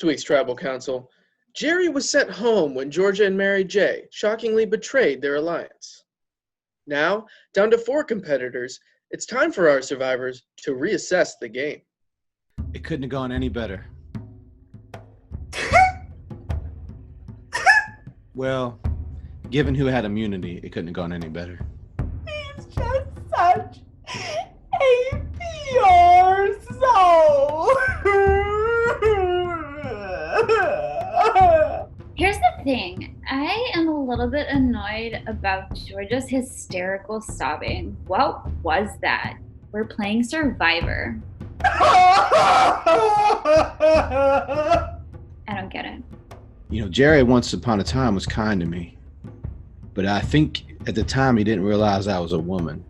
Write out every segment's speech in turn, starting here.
last week's tribal council, Jerry was sent home when Georgia and Mary J. shockingly betrayed their alliance. Now, down to 4 competitors, it's time for our survivors to reassess the game. It couldn't have gone any better. Well, given who had immunity, it couldn't have gone any better. He's just such a pure soul. Here's the thing. I am a little bit annoyed about Georgia's hysterical sobbing. What was that? We're playing Survivor. I don't get it. You know, Jerry once upon a time was kind to me. But I think at the time he didn't realize I was a woman.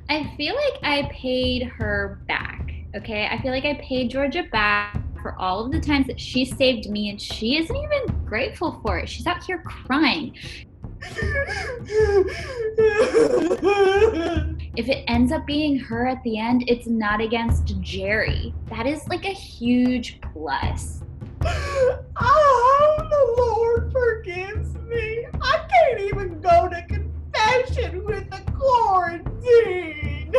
I feel like I paid her back, okay? I feel like I paid Georgia back for all of the times that she saved me, and she isn't even grateful for it. She's out here crying. If it ends up being her at the end, it's not against Jerry. That is like a huge plus. I hope the Lord forgives me. I can't even go to confession with the quarantine.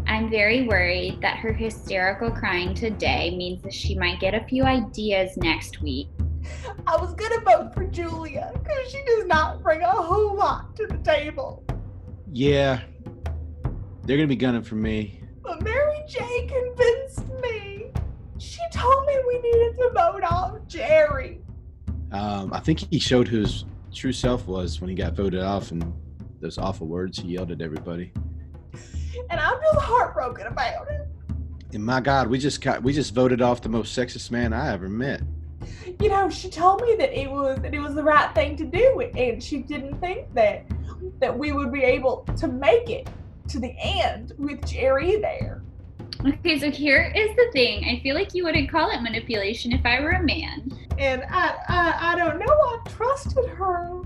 I'm very worried that her hysterical crying today means that she might get a few ideas next week. I was gonna vote for Julia because she does not bring a whole lot to the table. Yeah, they're gonna be gunning for me. But Mary J convinced me. She told me we needed to vote off Jerry. I think he showed who his true self was when he got voted off, and those awful words he yelled at everybody. And I'm just heartbroken about it. And my God, we just voted off the most sexist man I ever met. You know, she told me that it was the right thing to do, and she didn't think that we would be able to make it to the end with Jerry there. Okay, so here is the thing. I feel like you wouldn't call it manipulation if I were a man. And I don't know, I trusted her.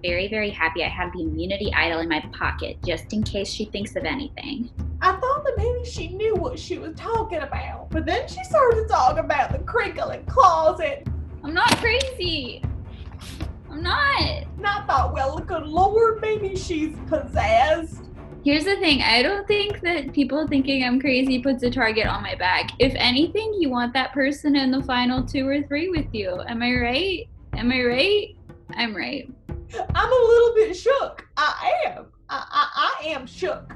Very, very happy I have the immunity idol in my pocket, just in case she thinks of anything. I thought that maybe she knew what she was talking about, but then she started to talk about the crinkling closet. I'm not crazy. I'm not. And I thought, well, good Lord, maybe she's possessed. Here's the thing. I don't think that people thinking I'm crazy puts a target on my back. If anything, you want that person in the final 2 or 3 with you. Am I right? Am I right? I'm right. I'm a little bit shook. I am shook.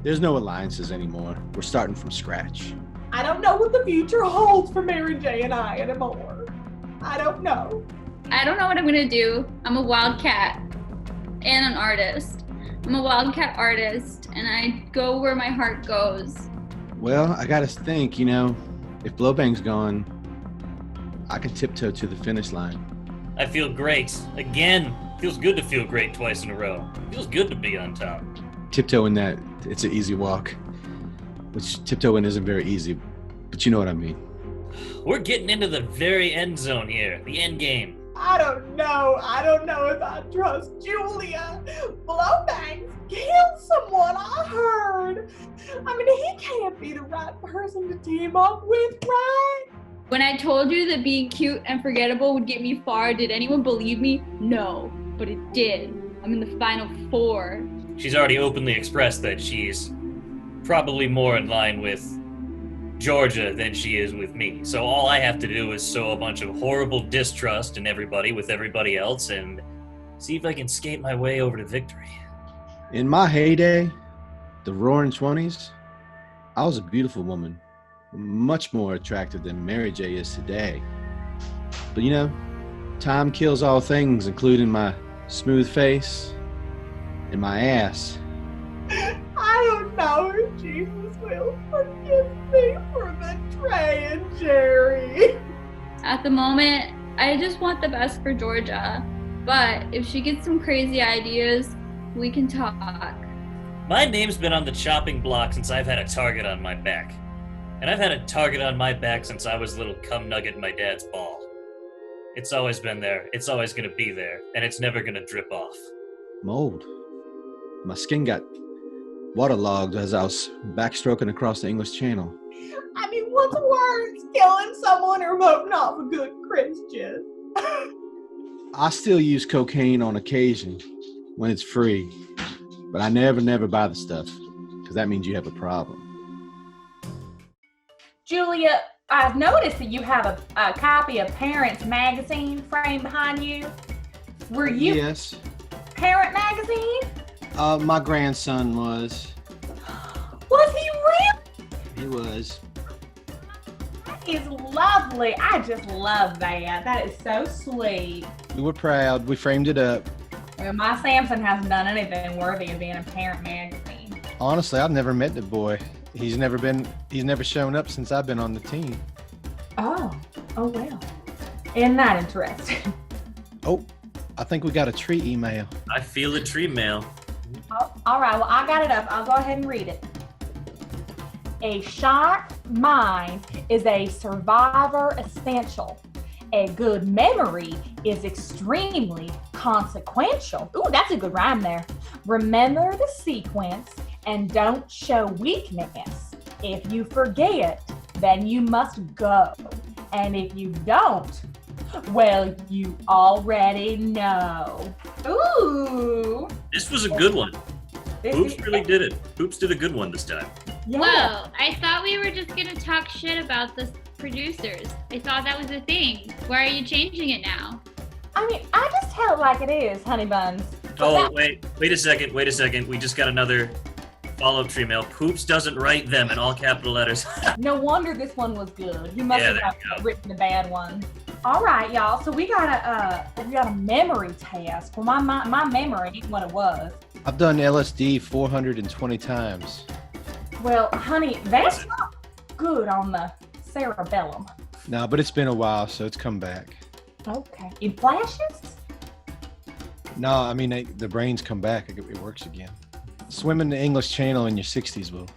There's no alliances anymore. We're starting from scratch. I don't know what the future holds for Mary J and I anymore. I don't know. I don't know what I'm gonna do. I'm a wildcat and an artist. I'm a wildcat artist, and I go where my heart goes. Well, I gotta think, you know, if Blowbang's gone, I can tiptoe to the finish line. I feel great. Again. Feels good to feel great twice in a row. Feels good to be on top. Tiptoeing that, it's an easy walk. Which tiptoeing isn't very easy, but you know what I mean. We're getting into the very end zone here, the end game. I don't know if I trust Julia. Blowbangs killed someone, I heard. I mean, he can't be the right person to team up with, right? When I told you that being cute and forgettable would get me far, did anyone believe me? No, but it did. I'm in the final 4. She's already openly expressed that she's probably more in line with Georgia than she is with me. So all I have to do is sow a bunch of horrible distrust in everybody with everybody else and see if I can skate my way over to victory. In my heyday, the roaring 20s, I was a beautiful woman. Much more attractive than Mary J is today. But you know, time kills all things, including my smooth face and my ass. I don't know if Jesus will forgive me for betraying Jerry. At the moment, I just want the best for Georgia. But if she gets some crazy ideas, we can talk. My name's been on the chopping block since I've had a target on my back. And I've had a target on my back since I was a little cum nugget in my dad's ball. It's always been there, it's always gonna be there, and it's never gonna drip off. Mold. My skin got waterlogged as I was backstroking across the English Channel. I mean, what's worse, killing someone or voting off a good Christian? I still use cocaine on occasion when it's free, but I never buy the stuff because that means you have a problem. Julia, I've noticed that you have a copy of Parents Magazine framed behind you. Were you Yes. Parent Magazine? My grandson was. Was he real? He was. That is lovely. I just love that. That is so sweet. We were proud. We framed it up. Well, my Samson hasn't done anything worthy of being a Parent Magazine. Honestly, I've never met the boy. He's never shown up since I've been on the team. Oh well. Isn't that interesting? Oh, I think we got a tree email. I feel a tree mail. Oh, all right, well, I got it up. I'll go ahead and read it. A sharp mind is a survivor essential. A good memory is extremely consequential. Ooh, that's a good rhyme there. Remember the sequence and don't show weakness. If you forget, then you must go. And if you don't, well, you already know. Ooh. This was a good one. Hoops really did it. Hoops did a good one this time. Yeah. Whoa, I thought we were just gonna talk shit about the producers. I thought that was a thing. Why are you changing it now? I mean, I just tell it like it is, honey buns. Oh, wait a second. We just got another follow-up tree mail. Poops doesn't write them in all capital letters. No wonder this one was good. You must Yeah, have written the bad one. All right, y'all. So we got a memory test. Well, my memory ain't what it was. I've done LSD 420 times. Well, honey, that's not good on the cerebellum. No, but it's been a while, so it's come back. Okay. In flashes? No, I mean, the brains come back. It works again. Swimming the English Channel in your 60s will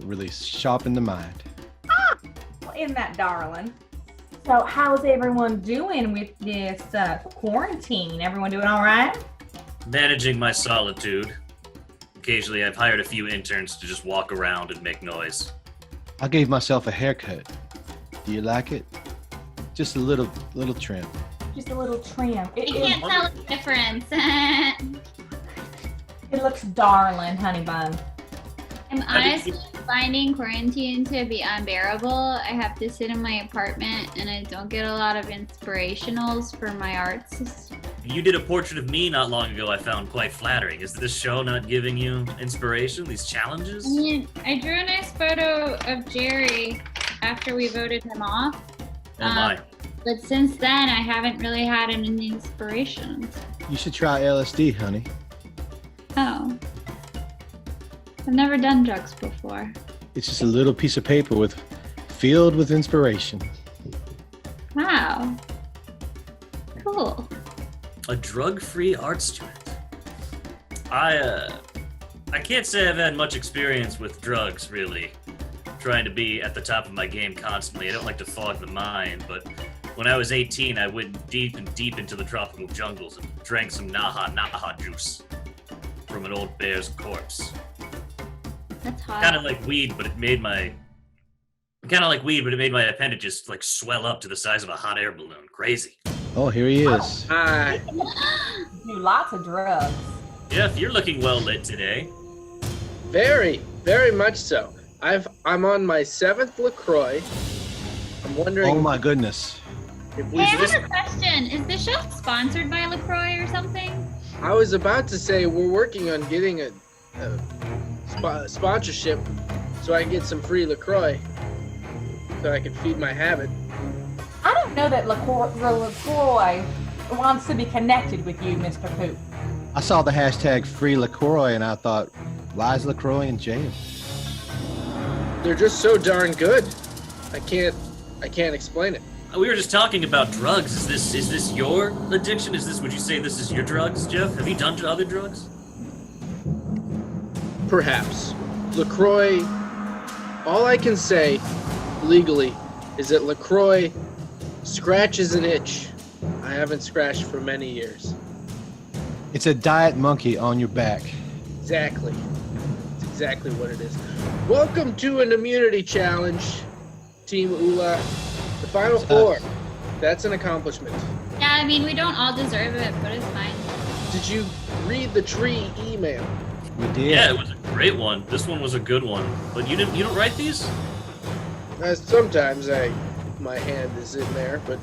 really sharpen the mind. Well, isn't that darling? So how's everyone doing with this quarantine? Everyone doing all right? Managing my solitude. Occasionally, I've hired a few interns to just walk around and make noise. I gave myself a haircut. Do you like it? Just a little trim. Just a little trim. I can't tell the difference. It looks darling, honey bun. I'm honestly finding quarantine to be unbearable. I have to sit in my apartment and I don't get a lot of inspirationals for my arts. You did a portrait of me not long ago I found quite flattering. Is this show not giving you inspiration, these challenges? I mean, I drew a nice photo of Jerry after we voted him off. Oh my. But since then, I haven't really had any inspirations. You should try LSD, honey. Oh. I've never done drugs before. It's just a little piece of paper filled with inspiration. Wow. Cool. A drug-free art student. I can't say I've had much experience with drugs, really. Trying to be at the top of my game constantly. I don't like to fog the mind, but when I was 18, I went deep into the tropical jungles and drank some naha juice from an old bear's corpse. That's hot. Kind of like weed, but it made my appendages like swell up to the size of a hot air balloon. Crazy. Oh, here he is. Hi. Do lots of drugs. Jeff, you're looking well lit today. Very, very much so. I'm on my 7th LaCroix. I'm wondering Oh my goodness. if we. Hey, I have a question. Is this show sponsored by LaCroix or something? I was about to say we're working on getting a sponsorship so I can get some free LaCroix so I can feed my habit. I don't know that LaCroix wants to be connected with you, Mr. Poop. I saw the hashtag free LaCroix and I thought, why is LaCroix in jail? They're just so darn good. I can't explain it. We were just talking about drugs. Is this your addiction? Would you say this is your drugs, Jeff? Have you done other drugs? Perhaps. LaCroix, all I can say legally is that LaCroix scratches an itch I haven't scratched for many years. It's a diet monkey on your back. Exactly. That's exactly what it is. Welcome to an immunity challenge, Team Ula. The final four. That's an accomplishment. Yeah, I mean, we don't all deserve it, but it's fine. Did you read the tree email? We did. Yeah, it was a great one. This one was a good one. But you don't write these? Sometimes my hand is in there, but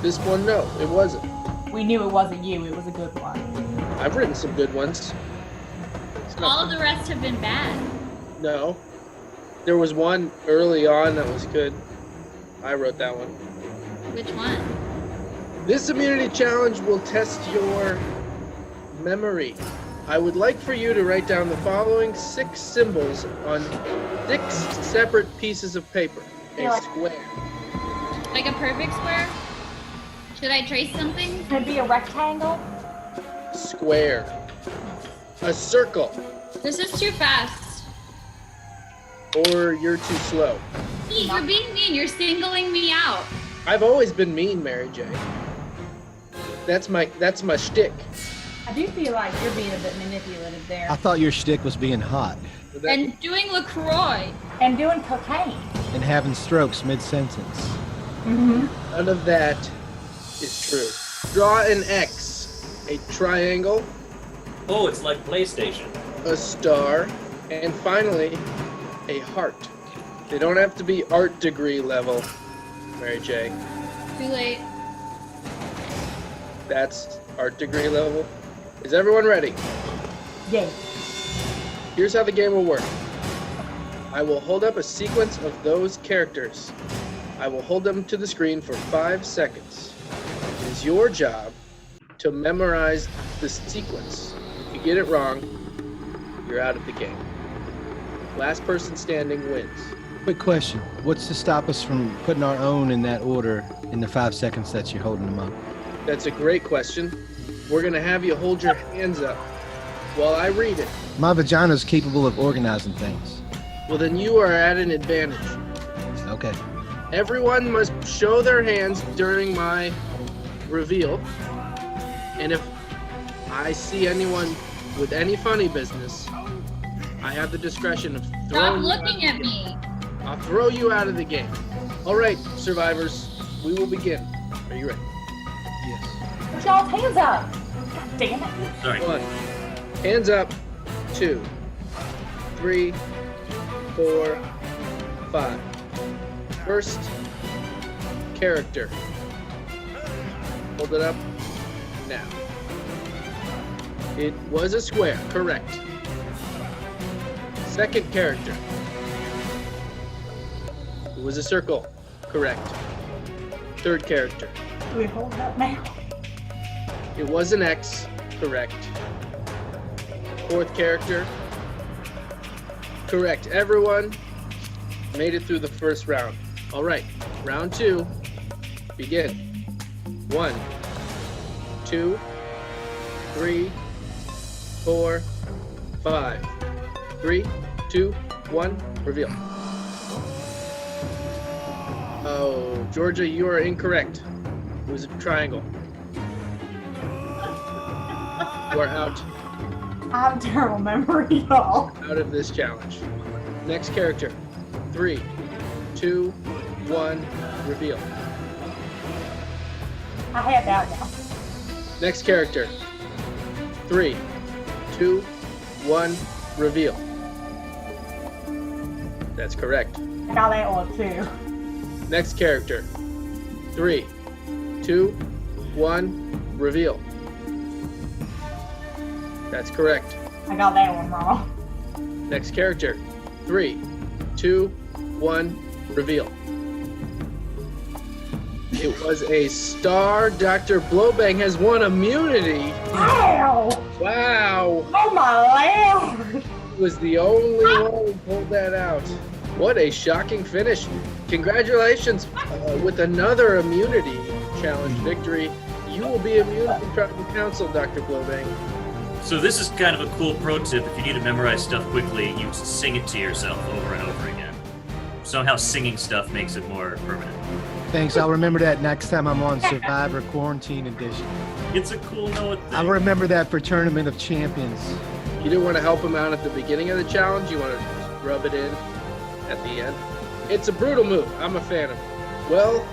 this one, no, it wasn't. We knew it wasn't you. It was a good one. I've written some good ones. All of the rest have been bad. No. There was one early on that was good. I wrote that one. Which one? This immunity challenge will test your memory. I would like for you to write down the following 6 symbols on 6 separate pieces of paper. A square. Like a perfect square? Should I trace something? Could it be a rectangle? Square. A circle. This is too fast. Or you're too slow. Pete, you're being mean. You're singling me out. I've always been mean, Mary J. That's my shtick. I do feel like you're being a bit manipulative there. I thought your shtick was being hot And doing LaCroix. And doing cocaine. and having strokes mid-sentence. Mm-hmm. None of that is true. Draw an X, a triangle, Oh, it's like PlayStation. a star, and finally, a heart. They don't have to be art degree level, Mary J. Too late. That's art degree level. Is everyone ready? Yay. Here's how the game will work. I will hold up a sequence of those characters. I will hold them to the screen for 5 seconds. It is your job to memorize the sequence. If you get it wrong, you're out of the game. Last person standing wins. Quick question. What's to stop us from putting our own in that order in the 5 seconds that you're holding them up? That's a great question. We're going to have you hold your hands up while I read it. My vagina's capable of organizing things. Well, then you are at an advantage. Okay. Everyone must show their hands during my reveal. And if I see anyone with any funny business, I have the discretion of Stop throwing you out of looking the at game. me. I'll throw you out of the game. All right, survivors, we will begin. Are you ready? Yes. Put y'all's hands up. God damn it. Sorry. 1. Hands up. 2. 3. 4. 5. First character. Hold it up. Now. It was a square, correct. Second character. It was a circle, correct. Third character. Do we hold it up now? It was an X, correct. Fourth character. Correct. Everyone made it through the first round. All right, round 2. Begin. 1, 2, 3, 4, 5. 3, 2, 1, reveal. Oh, Georgia, you are incorrect. It was a triangle. You are out I have a terrible memory, y'all. of this challenge. Next character. 3, 2, 1, reveal. I had that one. Next character. 3, 2, 1, reveal. That's correct. I got that one too. Next character. 3, 2, 1, reveal. That's correct. I got that one wrong. Next character. 3, 2, 1, reveal. It was a star. Dr. Blowbang has won immunity. Ow! Wow. Oh my lord! He was the only one who pulled that out. What a shocking finish. Congratulations with another immunity challenge victory. You will be immune from tribal council, Dr. Blowbang. So this is kind of a cool pro tip. If you need to memorize stuff quickly, you sing it to yourself over and over again. Somehow singing stuff makes it more permanent. Thanks. I'll remember that next time I'm on Survivor Quarantine Edition. It's a cool note thing. I'll remember that for Tournament of Champions. You didn't want to help him out at the beginning of the challenge. You want to rub it in at the end. It's a brutal move. I'm a fan of it. Well,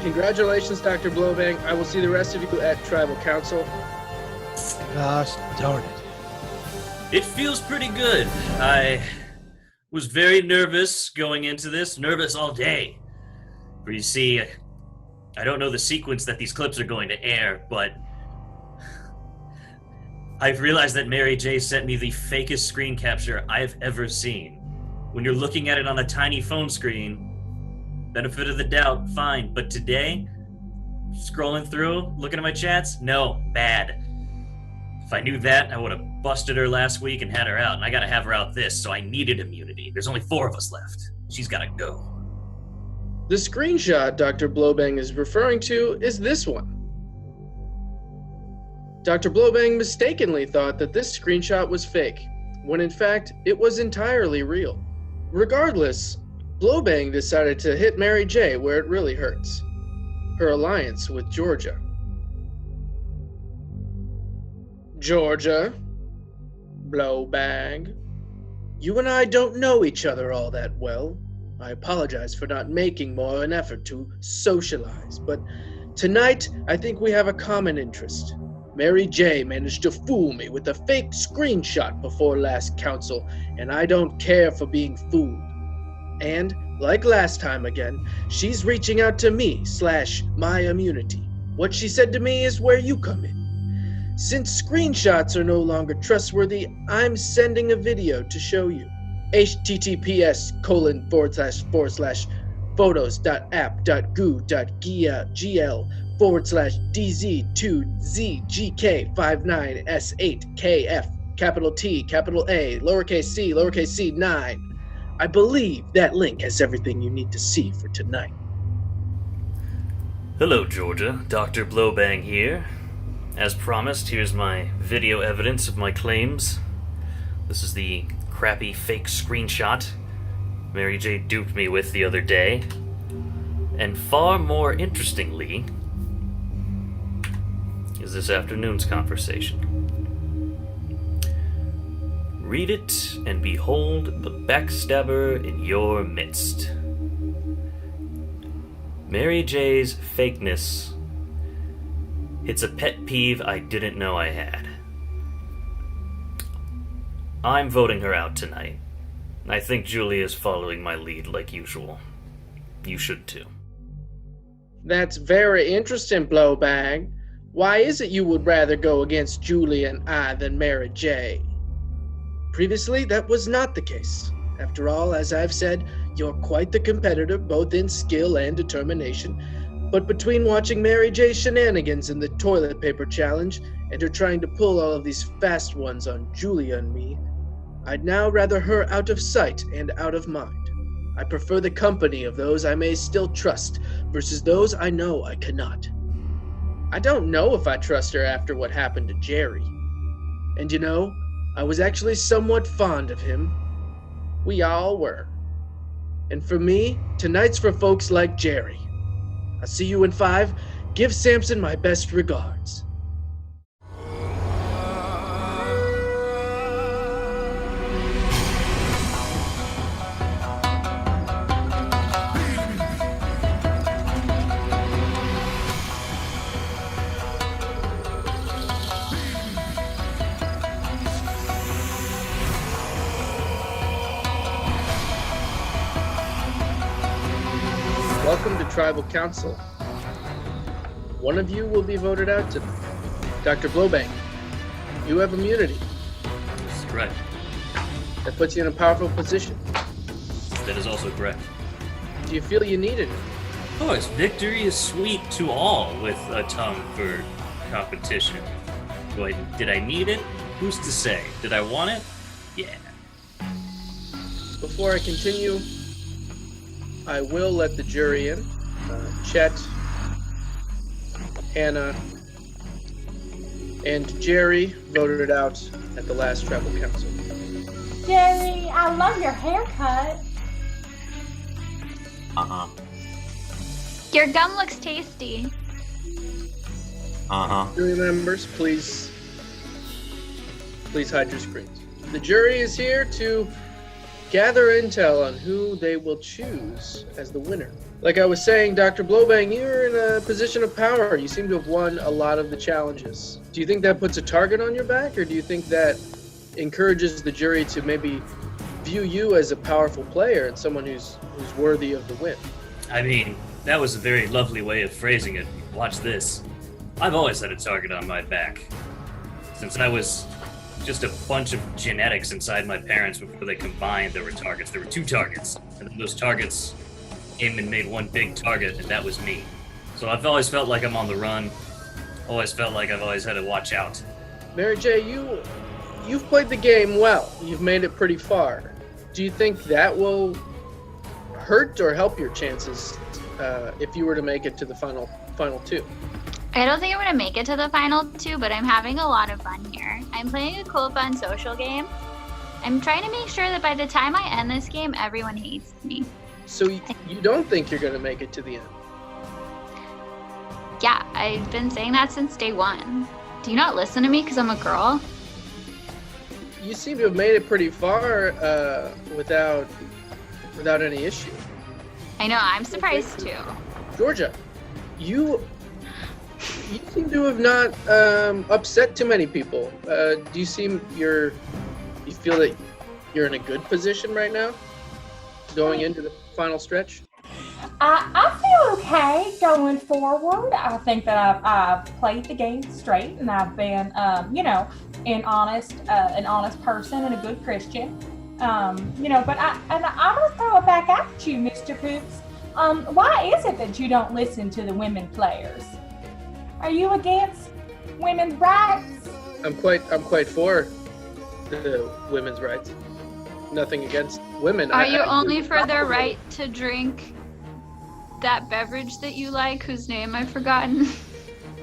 congratulations, Dr. Blowbang. I will see the rest of you at Tribal Council. Gosh darn it. It feels pretty good. I was very nervous going into this. Nervous all day. For you see, I don't know the sequence that these clips are going to air, but I've realized that Mary J sent me the fakest screen capture I've ever seen. When you're looking at it on a tiny phone screen, benefit of the doubt, fine. But today, scrolling through, looking at my chats, no, bad. If I knew that, I would have busted her last week and had her out, and I gotta have her out this, so I needed immunity. There's only 4 of us left. She's gotta go. The screenshot Dr. Blowbang is referring to is this one. Dr. Blowbang mistakenly thought that this screenshot was fake, when in fact, it was entirely real. Regardless, Blowbang decided to hit Mary J where it really hurts. Her alliance with Georgia. Georgia, Blowbang, you and I don't know each other all that well. I apologize for not making more of an effort to socialize, but tonight I think we have a common interest. Mary J managed to fool me with a fake screenshot before last council, and I don't care for being fooled. And, like last time again, she's reaching out to me / my immunity. What she said to me is where you come in. Since screenshots are no longer trustworthy, I'm sending a video to show you. https://photos.app.goo.gl/DZ2ZGK59S8KF capital T, capital A, lowercase c 9. I believe that link has everything you need to see for tonight. Hello, Georgia. Dr. Blowbang here. As promised, here's my video evidence of my claims. This is the crappy fake screenshot Mary J duped me with the other day. And far more interestingly is this afternoon's conversation. Read it and behold the backstabber in your midst. Mary J's fakeness hits a pet peeve I didn't know I had. I'm voting her out tonight. I think Julia's following my lead like usual. You should too. That's very interesting, Blowbang. Why is it you would rather go against Julia and I than Mary J? Previously, that was not the case. After all, as I've said, you're quite the competitor, both in skill and determination. But between watching Mary J's shenanigans in the toilet paper challenge and her trying to pull all of these fast ones on Julia and me, I'd now rather her out of sight and out of mind. I prefer the company of those I may still trust versus those I know I cannot. I don't know if I trust her after what happened to Jerry. And you know, I was actually somewhat fond of him. We all were. And for me, tonight's for folks like Jerry. I'll see you in 5. Give Samson my best regards. Welcome to Tribal Council. One of you will be voted out tonight. Dr. Blowbang, you have immunity. This is correct. That puts you in a powerful position. That is also correct. Do you feel you needed it? Of course, victory is sweet to all with a tongue for competition. Did I need it? Who's to say? Did I want it? Yeah. Before I continue, I will let the jury in. Chet, Hannah, and Jerry voted out at the last Tribal Council. Jerry, I love your haircut. Uh-huh. Your gum looks tasty. Uh-huh. Jury members, please hide your screens. The jury is here to gather intel on who they will choose as the winner. Like I was saying, Dr. Blowbang, you're in a position of power. You seem to have won a lot of the challenges. Do you think that puts a target on your back, or do you think that encourages the jury to maybe view you as a powerful player and someone who's worthy of the win? I mean, that was a very lovely way of phrasing it. Watch this. I've always had a target on my back. Since I was just a bunch of genetics inside my parents before they combined, there were targets. There were 2 targets. And then those targets came and made one big target, and that was me. So I've always felt like I'm on the run. Always felt like I've always had to watch out. Mary J., you've played the game well. You've made it pretty far. Do you think that will hurt or help your chances if you were to make it to the final 2? I don't think I'm going to make it to the final 2, but I'm having a lot of fun here. I'm playing a cool, fun social game. I'm trying to make sure that by the time I end this game, everyone hates me. So you don't think you're going to make it to the end? Yeah, I've been saying that since day 1. Do you not listen to me because I'm a girl? You seem to have made it pretty far without any issue. I know, I'm surprised too. Georgia, you seem to have not upset too many people. Do you feel that you're in a good position right now, going into the final stretch? I feel okay going forward. I think that I've played the game straight, and I've been, an honest person and a good Christian. But I'm gonna throw it back at you, Mr. Poops. Why is it that you don't listen to the women players? Are you against women's rights? I'm quite for the women's rights. Nothing against women. Are you only for their right to drink that beverage that you like, whose name I've forgotten?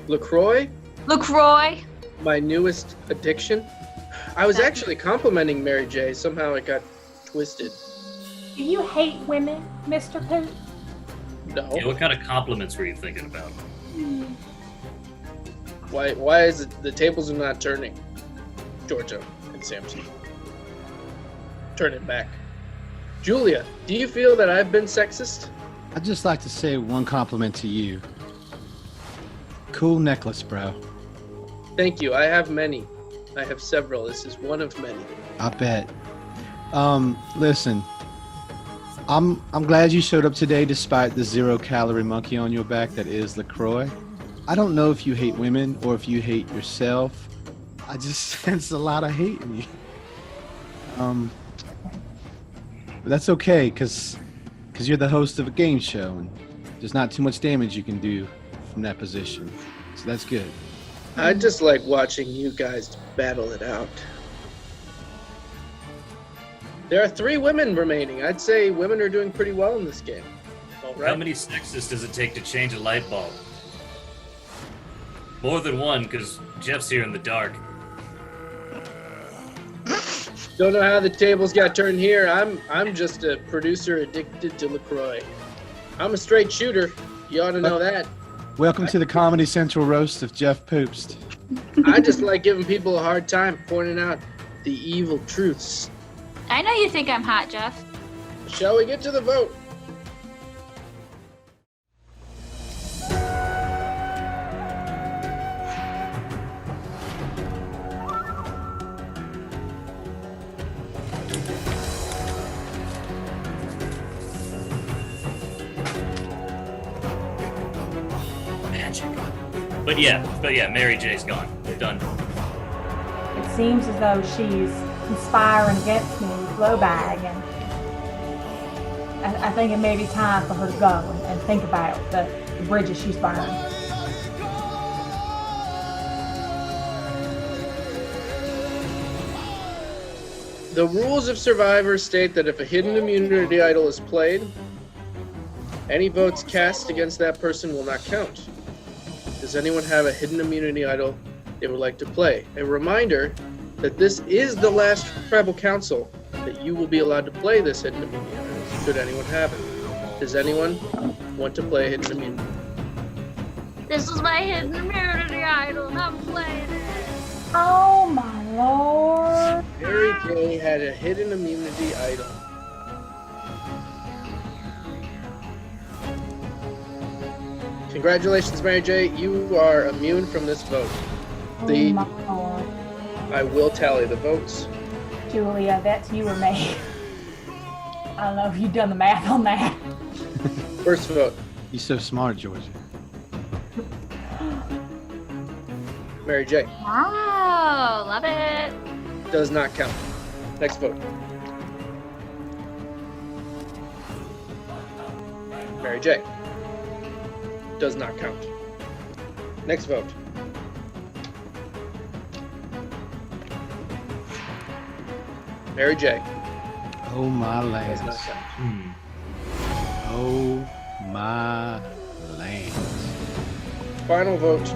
LaCroix? LaCroix? My newest addiction? I was actually complimenting Mary J. Somehow it got twisted. Do you hate women, Mr. Poops? No. Yeah, what kind of compliments were you thinking about? Why is it the tables are not turning? Georgia and Samson. Turn it back. Julia, do you feel that I've been sexist? I'd just like to say one compliment to you. Cool necklace, bro. Thank you. I have many. I have several. This is one of many. I bet. Listen. I'm glad you showed up today despite the 0-calorie monkey on your back that is LaCroix. I don't know if you hate women or if you hate yourself. I just sense a lot of hate in you. But that's okay, because you're the host of a game show, and there's not too much damage you can do from that position. So that's good. I just like watching you guys battle it out. There are 3 women remaining. I'd say women are doing pretty well in this game. All right. How many sexes does it take to change a light bulb? More than one, because Jeff's here in the dark. Don't know how the tables got turned here. I'm just a producer addicted to LaCroix. I'm a straight shooter. You ought to know that. Welcome to the Comedy Central roast of Jeff Poopst. I just like giving people a hard time, pointing out the evil truths. I know you think I'm hot, Jeff. Shall we get to the vote? But yeah, Mary J's gone. Done. It seems as though she's conspiring against me with Blowbag, and I think it may be time for her to go and think about the bridges she's burned. The rules of Survivor state that if a hidden immunity idol is played, any votes cast against that person will not count. Does anyone have a hidden immunity idol they would like to play? A reminder that this is the last tribal council that you will be allowed to play this hidden immunity idol, should anyone have it. Does anyone want to play a hidden immunity? This is my hidden immunity idol, and I'm playing it. Oh my lord. Mary J had a hidden immunity item. Congratulations, Mary J. You are immune from this vote. Oh The- my lord. I will tally the votes. Julia, that's you or me. I don't know if you've done the math on that. First vote, You're so smart, Georgia. Mary J. Wow, love it. Does not count. Next vote. Mary J. Does not count. Next vote. Mary J. Oh my Does lands. not count. Hmm. Oh my lands. Final vote.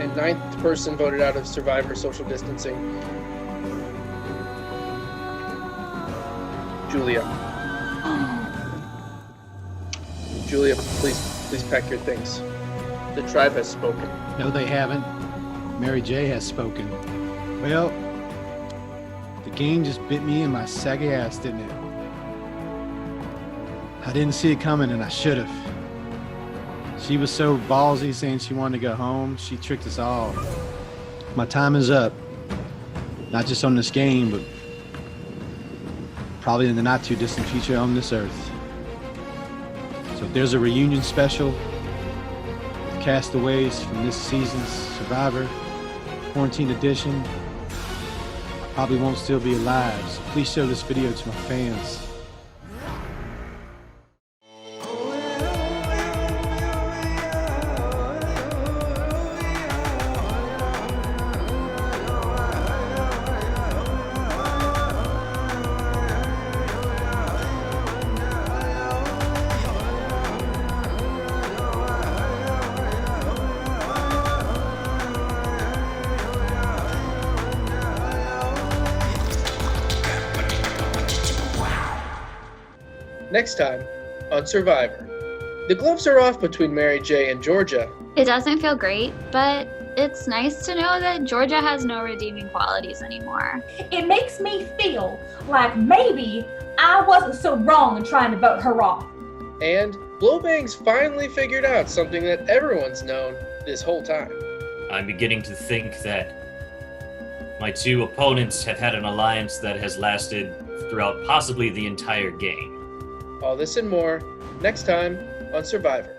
And ninth person voted out of Survivor social distancing. Julia. Julia, please pack your things. The tribe has spoken. No, they haven't. Mary J has spoken. Well, the game just bit me in my saggy ass, didn't it? I didn't see it coming, and I should have. She was so ballsy saying she wanted to go home. She tricked us all. My time is up. Not just on this game, but probably in the not too distant future on this earth. So if there's a reunion special with castaways from this season's Survivor Quarantine Edition, I probably won't still be alive. So please show this video to my fans. Next time on Survivor. The gloves are off between Mary J and Georgia. It doesn't feel great, but it's nice to know that Georgia has no redeeming qualities anymore. It makes me feel like maybe I wasn't so wrong in trying to vote her off. And Blowbangs finally figured out something that everyone's known this whole time. I'm beginning to think that my two opponents have had an alliance that has lasted throughout possibly the entire game. All this and more next time on Survivor.